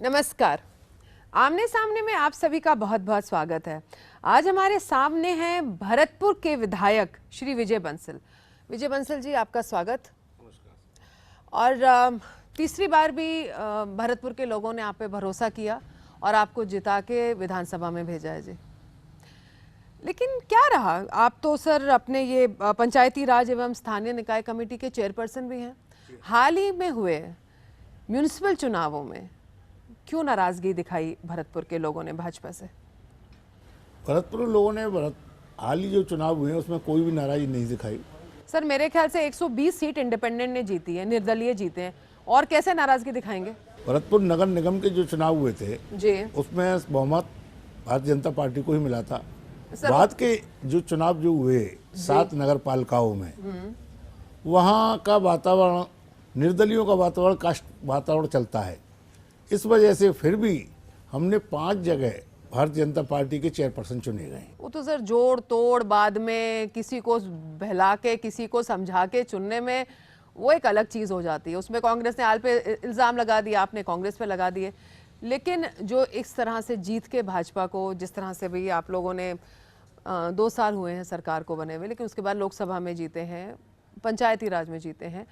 नमस्कार। आमने सामने में आप सभी का बहुत बहुत स्वागत है। आज हमारे सामने हैं भरतपुर के विधायक श्री विजय बंसल। विजय बंसल जी, आपका स्वागत। और तीसरी बार भी भरतपुर के लोगों ने आप पे भरोसा किया और आपको जिता के विधानसभा में भेजा है जी। लेकिन क्या रहा, आप तो सर अपने ये पंचायती राज एवं स्थानीय निकाय कमेटी के चेयरपर्सन भी हैं। हाल ही में हुए म्यूनिसिपल चुनावों में क्यों नाराजगी दिखाई भरतपुर के लोगों ने भाजपा से? भरतपुर लोगों ने हाल ही जो चुनाव हुए हैं उसमें कोई भी नाराजगी नहीं दिखाई। सर मेरे ख्याल से 120 सीट इंडिपेंडेंट ने जीती है, निर्दलीय जीते हैं, और कैसे नाराजगी दिखाएंगे? भरतपुर नगर निगम के जो चुनाव हुए थे जी, उसमें बहुमत भारतीय जनता पार्टी को ही मिला था। बाद के जो चुनाव जो हुए 7 नगर पालिकाओं में, वहाँ का वातावरण निर्दलियों का वातावरण कास्ट वातावरण चलता है। इस वजह से फिर भी हमने 5 जगह भारतीय जनता पार्टी के चेयरपर्सन चुने गए। वो तो सर जोड़ तोड़ बाद में किसी को बहला के किसी को समझा के चुनने में वो एक अलग चीज़ हो जाती है। उसमें कांग्रेस ने आल पे इल्ज़ाम लगा दिया, आपने कांग्रेस पे लगा दिए। लेकिन जो इस तरह से जीत के भाजपा को, जिस तरह से भी आप लोगों ने 2 साल हुए हैं सरकार को बने हुए, लेकिन उसके बाद लोकसभा में जीते हैं, पंचायती राज में जीते हैं,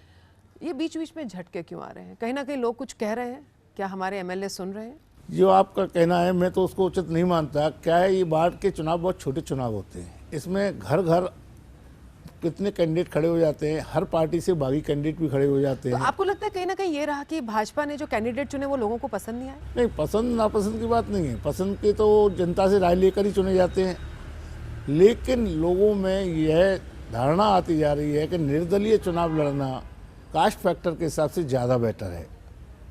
ये बीच बीच में झटके क्यों आ रहे हैं? कहीं ना कहीं लोग कुछ कह रहे हैं, क्या हमारे एमएलए सुन रहे हैं? जो आपका कहना है मैं तो उसको उचित नहीं मानता। क्या है, ये बाढ़ के चुनाव बहुत छोटे चुनाव होते हैं। इसमें घर घर कितने कैंडिडेट खड़े हो जाते हैं, हर पार्टी से बागी कैंडिडेट भी खड़े हो जाते हैं। तो आपको लगता है कहीं ना कहीं ये रहा कि भाजपा ने जो कैंडिडेट चुने वो लोगों को पसंद नहीं आए? नहीं, पसंद नापसंद की बात नहीं है। पसंद के तो जनता से राय लेकर ही चुने जाते हैं। लेकिन लोगों में यह धारणा आती जा रही है कि निर्दलीय चुनाव लड़ना कास्ट फैक्टर के हिसाब से ज़्यादा बेटर है।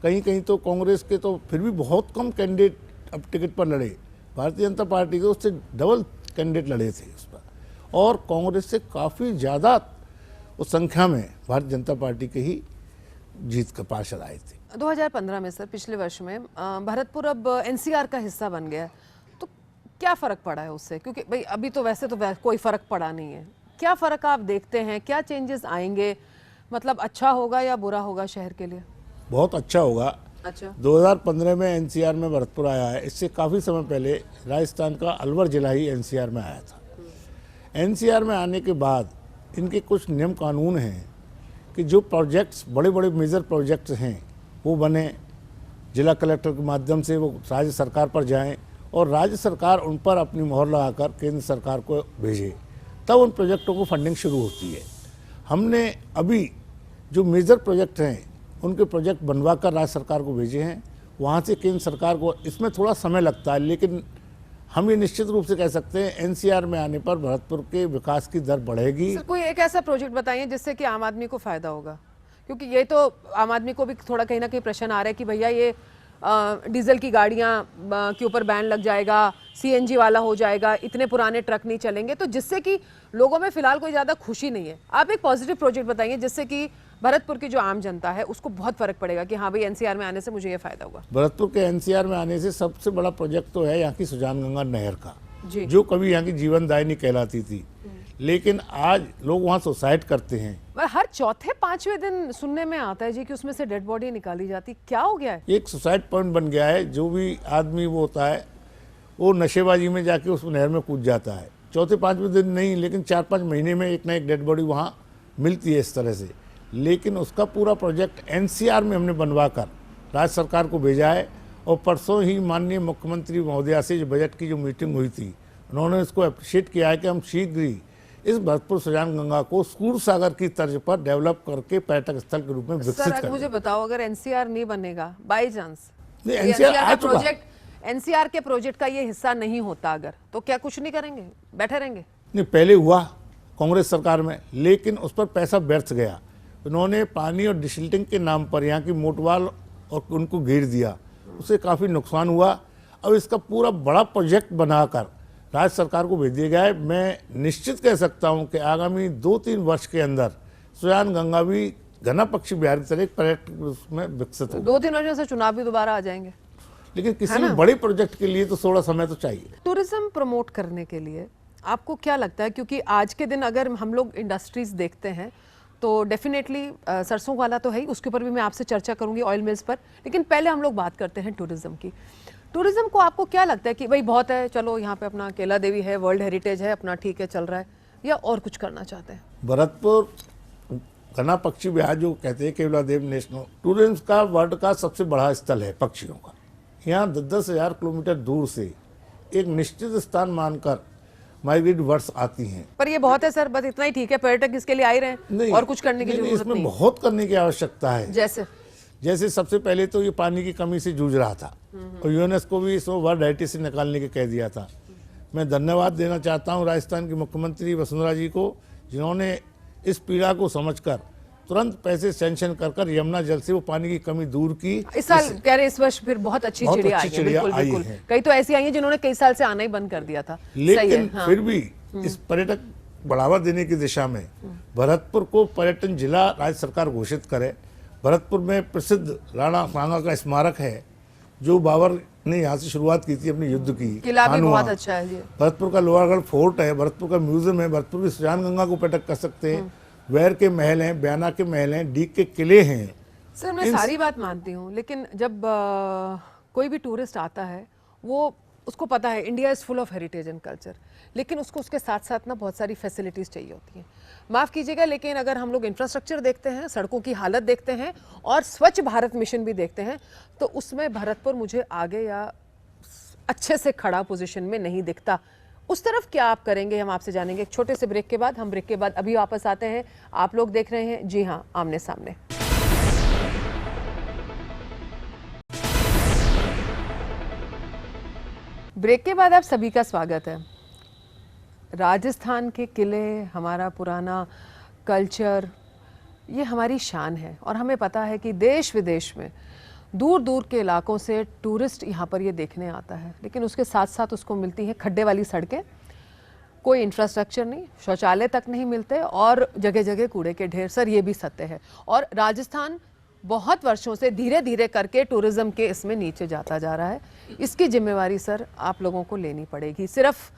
कहीं कहीं तो कांग्रेस के तो फिर भी बहुत कम कैंडिडेट अब टिकट पर लड़े, भारतीय जनता पार्टी के उससे डबल कैंडिडेट लड़े थे उस पर, और कांग्रेस से काफ़ी ज़्यादा उस संख्या में भारतीय जनता पार्टी के ही जीत का पार्षद आए थे। 2015 में सर, पिछले वर्ष में भरतपुर अब एनसीआर का हिस्सा बन गया है, तो क्या फ़र्क पड़ा है उससे? क्योंकि भाई अभी तो वैसे तो कोई फ़र्क पड़ा नहीं है। क्या फ़र्क आप देखते हैं, क्या चेंजेस आएंगे? मतलब अच्छा होगा या बुरा होगा शहर के लिए? बहुत अच्छा होगा। अच्छा, 2015 में एनसीआर में भरतपुर आया है। इससे काफ़ी समय पहले राजस्थान का अलवर जिला ही एनसीआर में आया था। एनसीआर में आने के बाद इनके कुछ नियम कानून हैं कि जो प्रोजेक्ट्स बड़े बड़े मेजर प्रोजेक्ट्स हैं वो बने, जिला कलेक्टर के माध्यम से वो राज्य सरकार पर जाएं और राज्य सरकार उन पर अपनी मोहर लगाकर केंद्र सरकार को भेजे, तब उन प्रोजेक्टों को फंडिंग शुरू होती है। हमने अभी जो मेजर प्रोजेक्ट हैं उनके प्रोजेक्ट बनवा कर राज्य सरकार को भेजे हैं, वहाँ से केंद्र सरकार को। इसमें थोड़ा समय लगता है, लेकिन हम ये निश्चित रूप से कह सकते हैं एनसीआर में आने पर भरतपुर के विकास की दर बढ़ेगी। सर कोई एक ऐसा प्रोजेक्ट बताइए जिससे कि आम आदमी को फ़ायदा होगा, क्योंकि ये तो आम आदमी को भी थोड़ा कहीं ना कहीं प्रश्न आ रहा है कि भैया ये डीजल की गाड़ियाँ के ऊपर बैन लग जाएगा, सीएनजी वाला हो जाएगा, इतने पुराने ट्रक नहीं चलेंगे, तो जिससे कि लोगों में फिलहाल कोई ज़्यादा खुशी नहीं है। आप एक पॉजिटिव प्रोजेक्ट बताइए जिससे कि भरतपुर की जो आम जनता है उसको बहुत फर्क पड़ेगा कि हाँ भाई एनसीआर में आने से मुझे ये फायदा हुआ। भरतपुर के एनसीआर में आने से सबसे बड़ा प्रोजेक्ट तो है यहाँ की सुजानगंगा नहर का, जी। जो कभी यहाँ की जीवनदायिनी कहलाती थी, लेकिन आज लोग वहाँ सुसाइड करते हैं। हर चौथे 5वें दिन सुनने में आता है जी कि उसमें से डेड बॉडी निकाली जाती। क्या हो गया है? एक सुसाइड पॉइंट बन गया है। जो भी आदमी वो होता है वो नशेबाजी में जाके उस नहर में कूद जाता है। चौथे 5वें दिन नहीं, लेकिन 4-5 महीने में एक ना एक डेड बॉडी वहाँ मिलती है इस तरह से। लेकिन उसका पूरा प्रोजेक्ट एनसीआर में हमने बनवा कर राज्य सरकार को भेजा है, और परसों ही माननीय मुख्यमंत्री महोदया से जो बजट की जो मीटिंग हुई थी, उन्होंने इसको अप्रिशिएट किया है कि हम शीघ्र ही इस भरतपुर सुजानगंगा को सूर सागर की तर्ज पर डेवलप करके पर्यटक स्थल के रूप में विकसित करें। मुझे बताओ, अगर एनसीआर नहीं बनेगा बाई चांस, एनसीआर आ चुका, एनसीआर के प्रोजेक्ट का ये हिस्सा नहीं होता अगर, तो क्या कुछ नहीं करेंगे, बैठे रहेंगे? नहीं, पहले हुआ कांग्रेस सरकार में, लेकिन उस पर पैसा व्यर्थ गया। उन्होंने पानी और डिसिल्टिंग के नाम पर यहाँ की मोटवाल और उनको घेर दिया, उससे काफ़ी नुकसान हुआ। अब इसका पूरा बड़ा प्रोजेक्ट बनाकर राज्य सरकार को भेज दिया गया है। मैं निश्चित कह सकता हूँ कि आगामी 2-3 वर्ष के अंदर सुजानगंगा भी घना पक्षी बिहार की तरह एक पर्यटक में विकसित हो। 2-3 वर्षों से चुनाव भी दोबारा आ जाएंगे, लेकिन किसी भी बड़े प्रोजेक्ट के लिए तो थोड़ा समय तो चाहिए। टूरिज्म प्रमोट करने के लिए आपको क्या लगता है? क्योंकि आज के दिन अगर हम लोग इंडस्ट्रीज देखते हैं तो डेफिनेटली सरसों वाला तो है ही, उसके ऊपर भी मैं आपसे चर्चा करूंगी, ऑयल मिल्स पर। लेकिन पहले हम लोग बात करते हैं टूरिज्म की। टूरिज्म को आपको क्या लगता है कि भाई बहुत है, चलो यहाँ पे अपना केला देवी है, वर्ल्ड हेरिटेज है, अपना ठीक है चल रहा है, या और कुछ करना चाहते हैं? भरतपुर घना पक्षी विहार जो कहते हैं केवला देव नेशनल टूरिज्म का वर्ल्ड का सबसे बड़ा स्थल है पक्षियों का। यहाँ 10,000 किलोमीटर दूर से एक निश्चित स्थान मानकर माइग्रेट बर्ड्स आती हैं। पर ये बहुत है सर, बस इतना ही ठीक है, पर्यटक इसके लिए आ ही रहे हैं और कुछ करने की जरूरत इसमें नहीं। बहुत करने की आवश्यकता है। जैसे सबसे पहले तो ये पानी की कमी से जूझ रहा था और यूनेस्को भी इसको वर्ल्ड हेरिटेज से निकालने के कह दिया था। मैं धन्यवाद देना चाहता हूँ राजस्थान की मुख्यमंत्री वसुंधरा जी को, जिन्होंने इस पीड़ा को समझकर तुरंत पैसे सैंक्शन कर यमुना जल से वो पानी की कमी दूर की। इस साल कह रहे इस वर्ष फिर बहुत अच्छी चिड़िया आई है। बिल्कुल बिल्कुल, कई तो ऐसी आई है जिन्होंने कई साल से आना ही बंद कर दिया था। लेकिन फिर भी इस पर्यटक बढ़ावा देने की दिशा में भरतपुर को पर्यटन जिला राज्य सरकार घोषित करे। भरतपुर में प्रसिद्ध राणा सांगा का स्मारक है जो बाबर ने यहाँ से शुरुआत की थी अपने युद्ध की। किला भी बहुत अच्छा है जी। भरतपुर का लोहागढ़ फोर्ट है, भरतपुर का म्यूजियम है, भरतपुर की सुजान गंगा को पर्यटक कर सकते हैं, वैर के महल हैं, बयाना के महल हैं, डीग के किले हैं। सर मैं सारी बात मानती हूँ, लेकिन जब कोई भी टूरिस्ट आता है वो उसको पता है India is full of heritage and culture, लेकिन उसको उसके साथ साथ ना बहुत सारी फैसिलिटीज़ चाहिए होती हैं। माफ़ कीजिएगा, लेकिन अगर हम लोग इंफ्रास्ट्रक्चर देखते हैं, सड़कों की हालत देखते हैं और स्वच्छ भारत मिशन भी देखते हैं, तो उसमें भरतपुर मुझे आगे या अच्छे से खड़ा पोजीशन में नहीं दिखता। उस तरफ क्या आप करेंगे, हम आपसे जानेंगे एक छोटे से ब्रेक के बाद। हम ब्रेक के बाद अभी वापस आते हैं। आप लोग देख रहे हैं, जी हाँ, आमने सामने। ब्रेक के बाद आप सभी का स्वागत है। राजस्थान के किले, हमारा पुराना कल्चर, ये हमारी शान है और हमें पता है कि देश विदेश में दूर दूर के इलाकों से टूरिस्ट यहाँ पर ये देखने आता है, लेकिन उसके साथ साथ उसको मिलती हैं खड्डे वाली सड़कें, कोई इंफ्रास्ट्रक्चर नहीं, शौचालय तक नहीं मिलते और जगह जगह कूड़े के ढेर। सर ये भी सत्य है और राजस्थान बहुत वर्षों से धीरे धीरे करके टूरिज्म के इसमें नीचे जाता जा रहा है। इसकी जिम्मेवारी सर आप लोगों को लेनी पड़ेगी। सिर्फ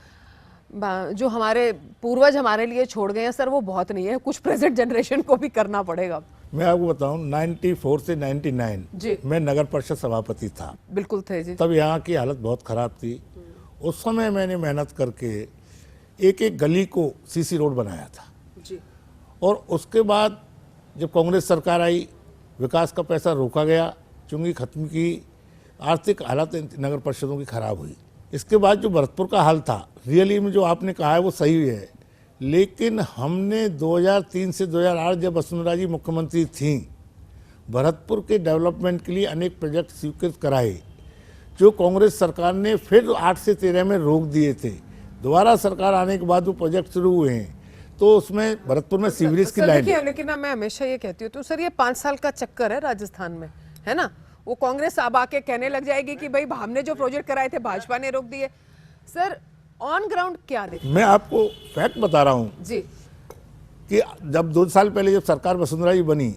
जो हमारे पूर्वज हमारे लिए छोड़ गए हैं सर वो बहुत नहीं है, कुछ प्रेजेंट जनरेशन को भी करना पड़ेगा। मैं आपको बताऊं 94 से 99 मैं नगर परिषद सभापति था। बिल्कुल थे जी। तब यहाँ की हालत बहुत खराब थी। उस समय मैंने मेहनत करके एक एक गली को सीसी रोड बनाया था जी। और उसके बाद जब कांग्रेस सरकार आई, विकास का पैसा रोका गया, चुंगी खत्म की, आर्थिक हालत नगर परिषदों की खराब हुई। इसके बाद जो भरतपुर का हाल था, रियली में जो आपने कहा है वो सही है, लेकिन हमने 2003 से 2008 जब वसुंधरा जी मुख्यमंत्री थीं, भरतपुर के डेवलपमेंट के लिए अनेक प्रोजेक्ट स्वीकृत कराए जो कांग्रेस सरकार ने फिर 8 से 13 में रोक दिए थे। दोबारा सरकार आने के बाद वो प्रोजेक्ट शुरू हुए हैं, तो उसमें भरतपुर में सीवरेज की लाइन। लेकिन मैं हमेशा ये कहती हूँ तो सर ये 5 साल का चक्कर है राजस्थान में, है ना। वो कांग्रेस अब आके कहने लग जाएगी कि भाई हमने जो प्रोजेक्ट कराए थे भाजपा ने रोक दिए। सर ऑन ग्राउंड क्या देखिए? मैं आपको फैक्ट बता रहा हूँ जी कि जब 2 साल पहले जब सरकार वसुंधरा जी बनी,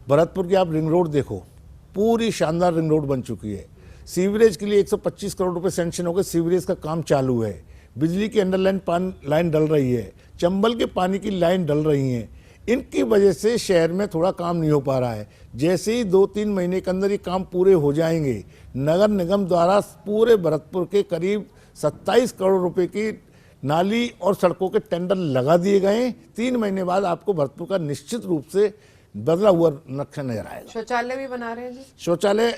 भरतपुर की आप रिंग रोड देखो, पूरी शानदार रिंग रोड बन चुकी है। सीवरेज के लिए 125 करोड़ रुपए सैंक्शन हो गए, सीवरेज का काम चालू है। बिजली की अंडरलाइन लाइन डल रही है, चंबल के पानी की लाइन डल रही है। इनकी वजह से शहर में थोड़ा काम नहीं हो पा रहा है। जैसे ही 2-3 महीने के अंदर ये काम पूरे हो जाएंगे, नगर निगम द्वारा पूरे भरतपुर के करीब 27 करोड़ रुपए की नाली और सड़कों के टेंडर लगा दिए गए। 3 महीने बाद आपको भरतपुर का निश्चित रूप से बदला हुआ नक्शा नजर आएगा। शौचालय भी बना रहे हैं जी। शौचालय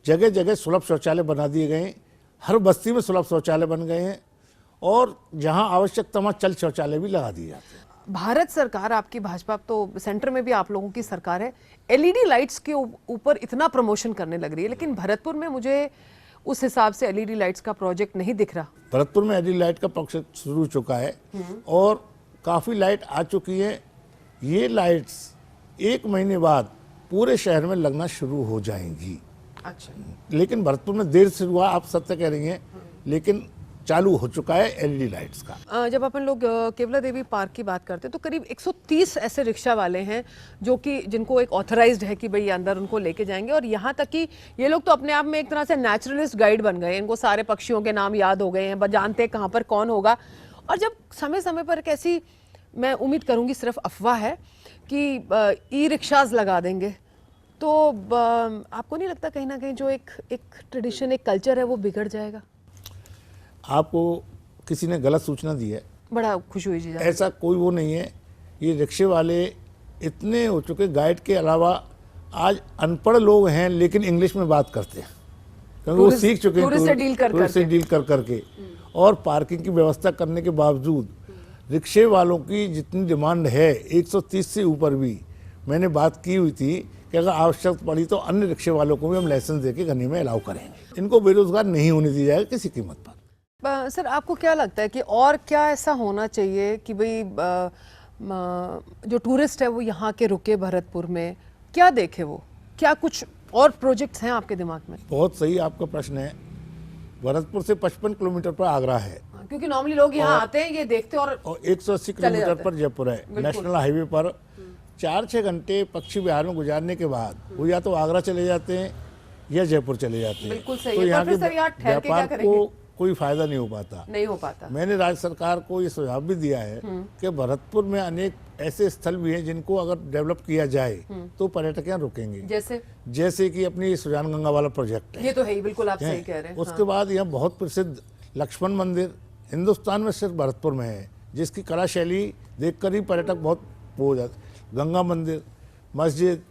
जगह जगह सुलभ शौचालय बना दिए गए, हर बस्ती में सुलभ शौचालय बन गए हैं और जहां आवश्यकता वहां चल शौचालय भी लगा दिए जाते हैं। भारत सरकार, आपकी भाजपा तो सेंटर में भी आप लोगों की सरकार है, एलईडी लाइट्स के ऊपर इतना प्रमोशन करने लग रही है, लेकिन भरतपुर में मुझे उस हिसाब से एलईडी लाइट्स का प्रोजेक्ट नहीं दिख रहा। भरतपुर में एलईडी लाइट का प्रोजेक्ट शुरू हो चुका है और काफ़ी लाइट आ चुकी है। ये लाइट्स 1 महीने बाद पूरे शहर में लगना शुरू हो जाएंगी। अच्छा, लेकिन भरतपुर में देर से हुआ, आप सत्य कह रही हैं, लेकिन चालू हो चुका है एलईडी लाइट्स का। जब अपन लोग केवला देवी पार्क की बात करते हैं तो करीब 130 ऐसे रिक्शा वाले हैं जो कि जिनको एक ऑथराइज्ड है कि भाई अंदर उनको लेके जाएंगे, और यहाँ तक कि ये लोग तो अपने आप में एक तरह से नेचुरलिस्ट गाइड बन गए। इनको सारे पक्षियों के नाम याद हो गए हैं, जानते हैं कहाँ पर कौन होगा। और जब समय समय पर एक ऐसी मैं उम्मीद करूंगी सिर्फ अफवाह है कि ई रिक्शाज लगा देंगे, तो आपको नहीं लगता कहीं ना कहीं जो एक ट्रेडिशन, एक कल्चर है वो बिगड़ जाएगा? आपको किसी ने गलत सूचना दी है। बड़ा खुश हुई जी। ऐसा कोई वो नहीं है। ये रिक्शे वाले इतने हो चुके, गाइड के अलावा आज अनपढ़ लोग हैं लेकिन इंग्लिश में बात करते हैं, क्योंकि वो सीख चुके हैं टूरिस्ट से डील कर करके। और पार्किंग की व्यवस्था करने के बावजूद रिक्शे वालों की जितनी डिमांड है 130 से ऊपर भी, मैंने बात की हुई थी कि अगर आवश्यक पड़ी तो अन्य रिक्शे वालों को भी हम लाइसेंस देके गन्नी में अलाउ करेंगे। इनको बेरोजगार नहीं होने दी जाएगा किसी कीमत पर। सर आपको क्या लगता है कि और क्या ऐसा होना चाहिए कि भाई जो टूरिस्ट है वो यहाँ के रुके भरतपुर में, क्या देखे वो, क्या कुछ और प्रोजेक्ट्स हैं आपके दिमाग में? बहुत सही आपका प्रश्न है। भरतपुर से 55 किलोमीटर पर आगरा है, क्योंकि नॉर्मली लोग यहाँ आते हैं, ये देखते हैं, और 180 किलोमीटर पर जयपुर है। नेशनल हाईवे पर 4-6 घंटे पक्षी विहार में गुजारने के बाद वो या तो आगरा चले जाते हैं या जयपुर चले जाते हैं। बिल्कुल सही तो है। यहाँ पर फिर सर यहाँ के ठहर के क्या व्यापार करेंगे? को कोई फायदा नहीं हो पाता। मैंने राज्य सरकार को ये सुझाव भी दिया है कि भरतपुर में अनेक ऐसे स्थल भी हैं जिनको अगर डेवलप किया जाए तो पर्यटक यहाँ रुकेंगे। जैसे कि अपनी सुजान गंगा वाला प्रोजेक्ट है, ये तो है ही, बिल्कुल आप सही कह रहे हैं। उसके बाद यहाँ बहुत प्रसिद्ध लक्ष्मण मंदिर हिंदुस्तान में सिर्फ भरतपुर में है, जिसकी कला शैली देखकर ही पर्यटक बहुत हो जाते। गंगा मंदिर, मस्जिद,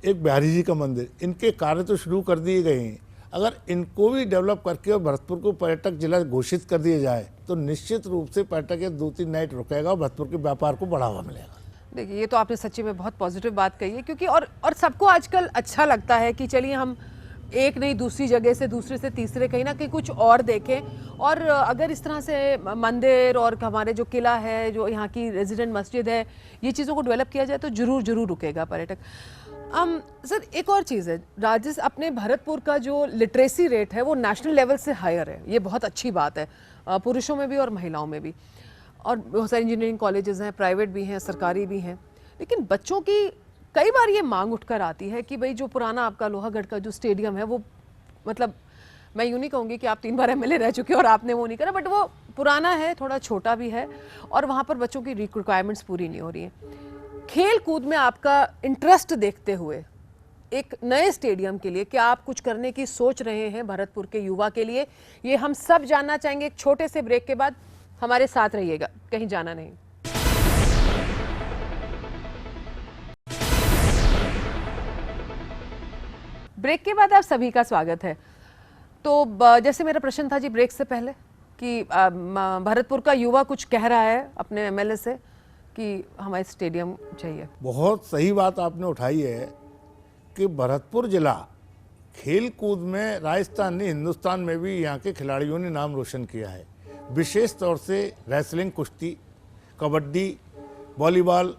एक बिहारी जी का मंदिर, इनके कार्य तो शुरू कर दिए गए हैं। अगर इनको भी डेवलप करके और भरतपुर को पर्यटक जिला घोषित कर दिया जाए तो निश्चित रूप से पर्यटक 2-3 नाइट रुकेगा और भरतपुर के व्यापार को बढ़ावा मिलेगा। देखिए, ये तो आपने सच्ची में बहुत पॉजिटिव बात कही है, क्योंकि और सबको आजकल अच्छा लगता है कि चलिए हम एक नहीं दूसरी जगह से, दूसरे से तीसरे, कहीं ना कहीं कुछ और देखें। और अगर इस तरह से मंदिर और हमारे जो किला है, जो यहाँ की रेजिडेंट मस्जिद है, ये चीज़ों को डेवलप किया जाए तो जरूर रुकेगा पर्यटक। सर एक और चीज़ है, राजस्थान अपने भरतपुर का जो लिटरेसी रेट है वो नेशनल लेवल से हायर है, ये बहुत अच्छी बात है, पुरुषों में भी और महिलाओं में भी। और बहुत सारे इंजीनियरिंग कॉलेजेस हैं, प्राइवेट भी हैं, सरकारी भी हैं, लेकिन बच्चों की कई बार ये मांग उठकर आती है कि भाई जो पुराना आपका लोहागढ़ का जो स्टेडियम है वो, मतलब मैं यूँ नहीं कहूँगी कि आप 3 बार एमएलए रह चुके हो और आपने वो नहीं करा, बट वो पुराना है, थोड़ा छोटा भी है, और वहाँ पर बच्चों की रिक्वायरमेंट्स पूरी नहीं हो रही हैं। खेल कूद में आपका इंटरेस्ट देखते हुए एक नए स्टेडियम के लिए क्या आप कुछ करने की सोच रहे हैं भरतपुर के युवा के लिए? ये हम सब जानना चाहेंगे एक छोटे से ब्रेक के बाद। हमारे साथ रहिएगा, कहीं जाना नहीं। ब्रेक के बाद आप सभी का स्वागत है। तो जैसे मेरा प्रश्न था जी ब्रेक से पहले कि भरतपुर का युवा कुछ कह रहा है अपने एमएलए से कि हमें स्टेडियम चाहिए। बहुत सही बात आपने उठाई है कि भरतपुर जिला खेल कूद में राजस्थान ने, हिंदुस्तान में भी यहाँ के खिलाड़ियों ने नाम रोशन किया है। विशेष तौर से रेसलिंग, कुश्ती, कबड्डी, वॉलीबॉल,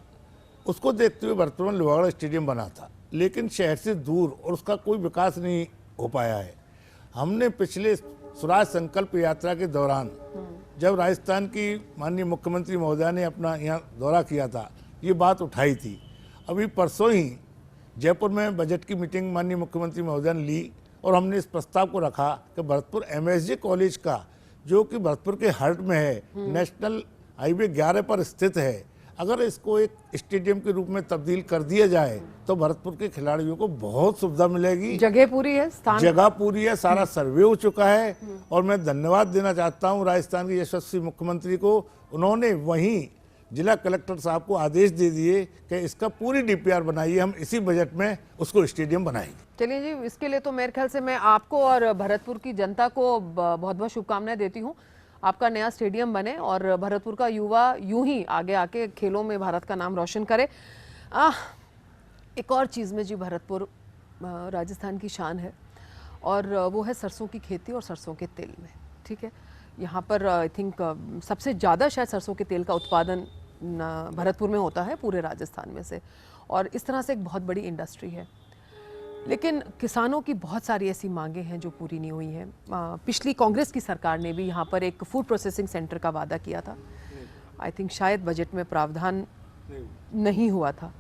उसको देखते हुए भरतपुर में लोहागढ़ स्टेडियम बना था, लेकिन शहर से दूर और उसका कोई विकास नहीं हो पाया है। हमने पिछले स्वराज संकल्प यात्रा के दौरान जब राजस्थान की माननीय मुख्यमंत्री महोदया ने अपना यहाँ दौरा किया था, ये बात उठाई थी। अभी परसों ही जयपुर में बजट की मीटिंग माननीय मुख्यमंत्री महोदया ने ली और हमने इस प्रस्ताव को रखा कि भरतपुर एमएसजी कॉलेज का, जो कि भरतपुर के हार्ट में है, नेशनल हाईवे 11 पर स्थित है, अगर इसको एक स्टेडियम के रूप में तब्दील कर दिया जाए तो भरतपुर के खिलाड़ियों को बहुत सुविधा मिलेगी। जगह पूरी है, जगह पूरी है, सारा सर्वे हो चुका है। और मैं धन्यवाद देना चाहता हूं राजस्थान के यशस्वी मुख्यमंत्री को, उन्होंने वहीं जिला कलेक्टर साहब को आदेश दे दिए कि इसका पूरी डीपीआर बनाइए, हम इसी बजट में उसको स्टेडियम बनाएंगे। चलिए जी, इसके लिए तो मेरे ख्याल से मैं आपको और भरतपुर की जनता को बहुत बहुत शुभकामनाएं देती हूँ। आपका नया स्टेडियम बने और भरतपुर का युवा यूं ही आगे आके खेलों में भारत का नाम रोशन करे। एक और चीज़ में जी, भरतपुर राजस्थान की शान है और वो है सरसों की खेती और सरसों के तेल में। ठीक है, यहाँ पर आई थिंक सबसे ज़्यादा शायद सरसों के तेल का उत्पादन भरतपुर में होता है पूरे राजस्थान में से, और इस तरह से एक बहुत बड़ी इंडस्ट्री है। लेकिन किसानों की बहुत सारी ऐसी मांगें हैं जो पूरी नहीं हुई हैं। पिछली कांग्रेस की सरकार ने भी यहाँ पर एक फूड प्रोसेसिंग सेंटर का वादा किया था, आई थिंक शायद बजट में प्रावधान नहीं हुआ था।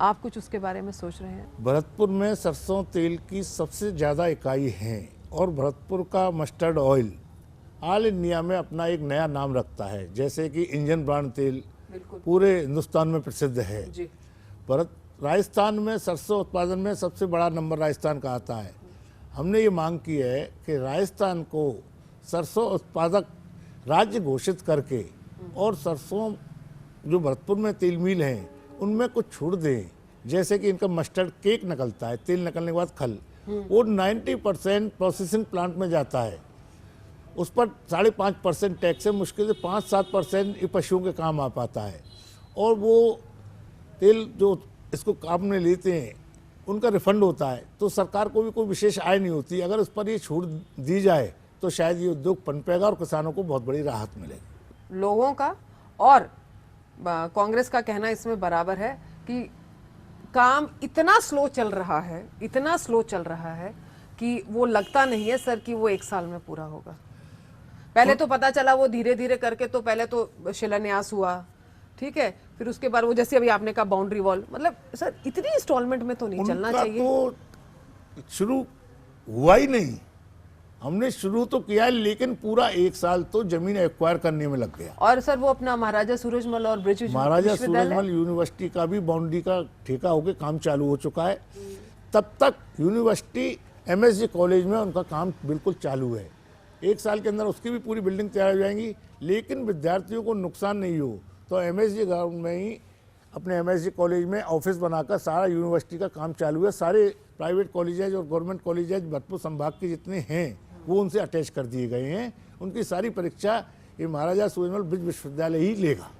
आप कुछ उसके बारे में सोच रहे हैं? भरतपुर में सरसों तेल की सबसे ज़्यादा इकाई है और भरतपुर का मस्टर्ड ऑयल ऑल इंडिया में अपना एक नया नाम रखता है, जैसे कि इंजन ब्रांड तेल, बिल्कुल पूरे हिंदुस्तान में प्रसिद्ध है। जी। राजस्थान में सरसों उत्पादन में सबसे बड़ा नंबर राजस्थान का आता है। हमने ये मांग की है कि राजस्थान को सरसों उत्पादक राज्य घोषित करके और सरसों जो भरतपुर में तेल मिल हैं उनमें कुछ छूट दें। जैसे कि इनका मस्टर्ड केक निकलता है, तेल निकलने के बाद खल, वो 90% प्रोसेसिंग प्लांट में जाता है, उस पर 5.5% टैक्स है, मुश्किल से 5-7% ये पशुओं के काम आ पाता है। और वो तेल जो इसको काम में लेते हैं उनका रिफंड होता है, तो सरकार को भी कोई विशेष आय नहीं होती। अगर उस पर ये छूट दी जाए तो शायद ये उद्योग पनपेगा और किसानों को बहुत बड़ी राहत मिलेगी। लोगों का और कांग्रेस का कहना इसमें बराबर है कि काम इतना स्लो चल रहा है, इतना स्लो चल रहा है कि वो लगता नहीं है सर कि वो 1 साल में पूरा होगा। पहले तो पता चला वो धीरे धीरे करके, तो पहले तो शिलान्यास हुआ, ठीक है, फिर उसके बाद वो जैसे अभी आपने कहा बाउंड्री वॉल, मतलब सर इतनी इंस्टॉलमेंट में तो नहीं चलना चाहिए। तो शुरू हुआ ही नहीं, हमने शुरू तो किया है लेकिन पूरा 1 साल तो जमीन एक्वायर करने में लग गया। और सर वो अपना महाराजा सूरजमल और ब्रिज महाराजा सूरजमल यूनिवर्सिटी का भी बाउंड्री का ठेका होकर काम चालू हो चुका है। तब तक यूनिवर्सिटी MSG कॉलेज में उनका काम बिल्कुल चालू है। 1 साल के अंदर उसकी भी पूरी बिल्डिंग तैयार हो जाएंगी, लेकिन विद्यार्थियों को नुकसान नहीं हो तो MSG ग्राउंड में ही अपने MSG कॉलेज में ऑफिस बनाकर सारा यूनिवर्सिटी का काम चालू है। सारे प्राइवेट कॉलेजेज और गवर्नमेंट कॉलेजेज भरतपुर संभाग के जितने हैं वो उनसे अटैच कर दिए गए हैं। उनकी सारी परीक्षा ये महाराजा सूरजमल ब्रिज विश्वविद्यालय ही लेगा।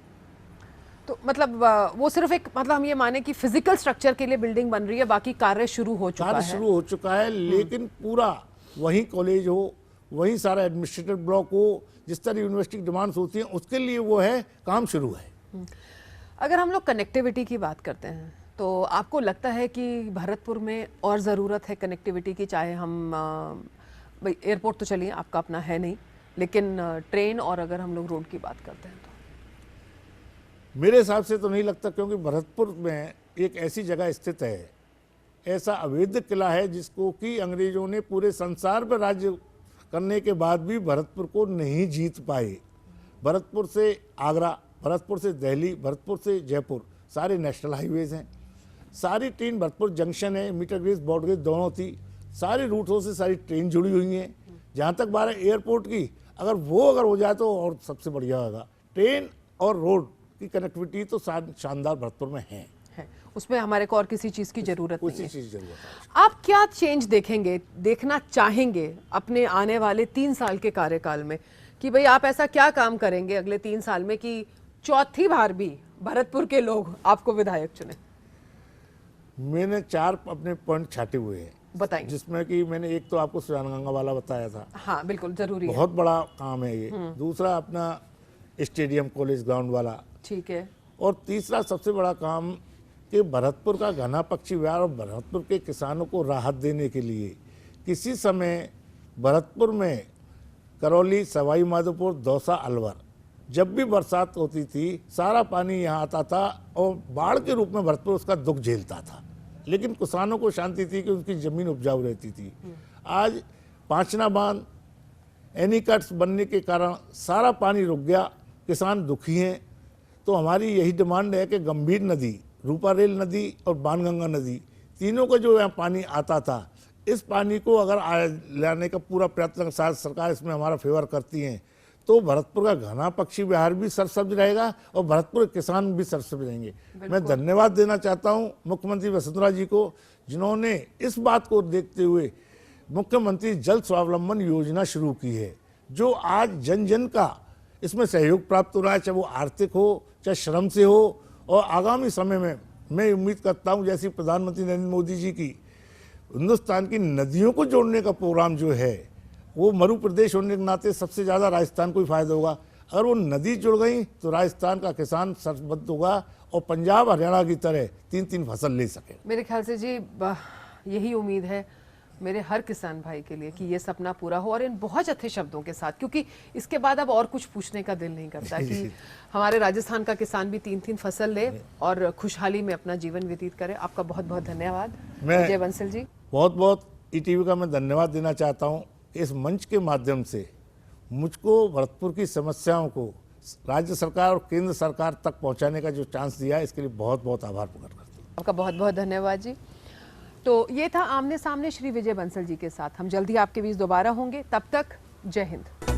तो मतलब वो सिर्फ एक, मतलब हम ये माने कि फिजिकल स्ट्रक्चर के लिए बिल्डिंग बन रही है, बाकी कार्य शुरू हो चुका है। कार्य शुरू हो चुका है, लेकिन पूरा वही कॉलेज हो, वही सारा एडमिनिस्ट्रेटिव ब्लॉक हो, जिस तरह यूनिवर्सिटी की डिमांड्स होती हैं उसके लिए वो है, काम शुरू है। अगर हम लोग कनेक्टिविटी की बात करते हैं तो आपको लगता है कि भरतपुर में और ज़रूरत है कनेक्टिविटी की? चाहे हम भाई एयरपोर्ट तो चलिए आपका अपना है नहीं, लेकिन ट्रेन और अगर हम लोग रोड की बात करते हैं तो मेरे हिसाब से तो नहीं लगता, क्योंकि भरतपुर में एक ऐसी जगह स्थित है, ऐसा अवैध किला है जिसको कि अंग्रेजों ने पूरे संसार पर राज्य करने के बाद भी भरतपुर को नहीं जीत पाए। भरतपुर से आगरा, भरतपुर से दिल्ली, भरतपुर से जयपुर सारे नेशनल हाईवेज हैं। सारी ट्रेन भरतपुर जंक्शन है, मीटर गेज ब्रॉड गेज दोनों थी, सारे रूटों से सारी ट्रेन जुड़ी हुई हैं। जहाँ तक बात है एयरपोर्ट की, अगर हो जाए तो और सबसे बढ़िया होगा। ट्रेन और रोड की कनेक्टिविटी तो शानदार भरतपुर में है, उसमें हमारे को और किसी चीज़ की ज़रूरत नहीं है। चीज़ जरूरत है। आप क्या चेंज देखेंगे, देखना चाहेंगे अपने आने वाले 3 साल के कार्यकाल में, कि भाई आप ऐसा क्या काम करेंगे अगले 3 साल में कि चौथी बार भी भरतपुर के लोग आपको विधायक चुने? मैंने 4 अपने पॉइंट छाटे हुए हैं, बताइए। जिसमें कि मैंने एक तो आपको सुजानगंगा वाला बताया था, हाँ बिल्कुल जरूरी है, बहुत बड़ा काम है ये। दूसरा अपना स्टेडियम कॉलेज ग्राउंड वाला, ठीक है। और तीसरा सबसे बड़ा काम कि भरतपुर का घना पक्षी विहार और भरतपुर के किसानों को राहत देने के लिए किसी समय भरतपुर में करौली, सवाई माधोपुर, दौसा, अलवर जब भी बरसात होती थी सारा पानी यहाँ आता था और बाढ़ के रूप में भरतपुर उसका दुख झेलता था, लेकिन किसानों को शांति थी कि उनकी ज़मीन उपजाऊ रहती थी। आज पांचना बांध, एनीकट्स बनने के कारण सारा पानी रुक गया, किसान दुखी हैं। तो हमारी यही डिमांड है कि गंभीर नदी, रूपा रेल नदी और बाणगंगा नदी, तीनों का जो यहाँ पानी आता था, इस पानी को अगर लाने का पूरा प्रयत्न सरकार इसमें हमारा फेवर करती है तो भरतपुर का घना पक्षी विहार भी सरसब्ज रहेगा और भरतपुर के किसान भी सरसब्ज रहेंगे। मैं धन्यवाद देना चाहता हूँ मुख्यमंत्री वसुंधरा जी को, जिन्होंने इस बात को देखते हुए मुख्यमंत्री जल स्वावलंबन योजना शुरू की है, जो आज जन जन का इसमें सहयोग प्राप्त हो रहा है, चाहे वो आर्थिक हो चाहे श्रम से हो। और आगामी समय में मैं उम्मीद करता हूँ जैसी प्रधानमंत्री नरेंद्र मोदी जी की हिंदुस्तान की नदियों को जोड़ने का प्रोग्राम जो है, वो मरु प्रदेश होने के नाते सबसे ज़्यादा राजस्थान को ही फायदा होगा। अगर वो नदी जुड़ गई तो राजस्थान का किसान सरबद्ध होगा और पंजाब हरियाणा की तरह 3-3 फसल ले सके। मेरे ख्याल से जी यही उम्मीद है मेरे हर किसान भाई के लिए कि ये सपना पूरा हो, और इन बहुत अच्छे शब्दों के साथ, क्योंकि इसके बाद अब और कुछ पूछने का दिल नहीं करता कि हमारे राजस्थान का किसान भी 3-3 फसल ले और खुशहाली में अपना जीवन व्यतीत करे। आपका बहुत बहुत धन्यवाद विजय बंसल जी। बहुत बहुत ETV का मैं धन्यवाद देना चाहता हूँ। इस मंच के माध्यम से मुझको भरतपुर की समस्याओं को राज्य सरकार और केंद्र सरकार तक पहुंचाने का जो चांस दिया है, इसके लिए बहुत बहुत आभार प्रकट करते हैं। आपका बहुत बहुत धन्यवाद जी। तो ये था आमने सामने श्री विजय बंसल जी के साथ। हम जल्दी आपके बीच दोबारा होंगे, तब तक जय हिंद।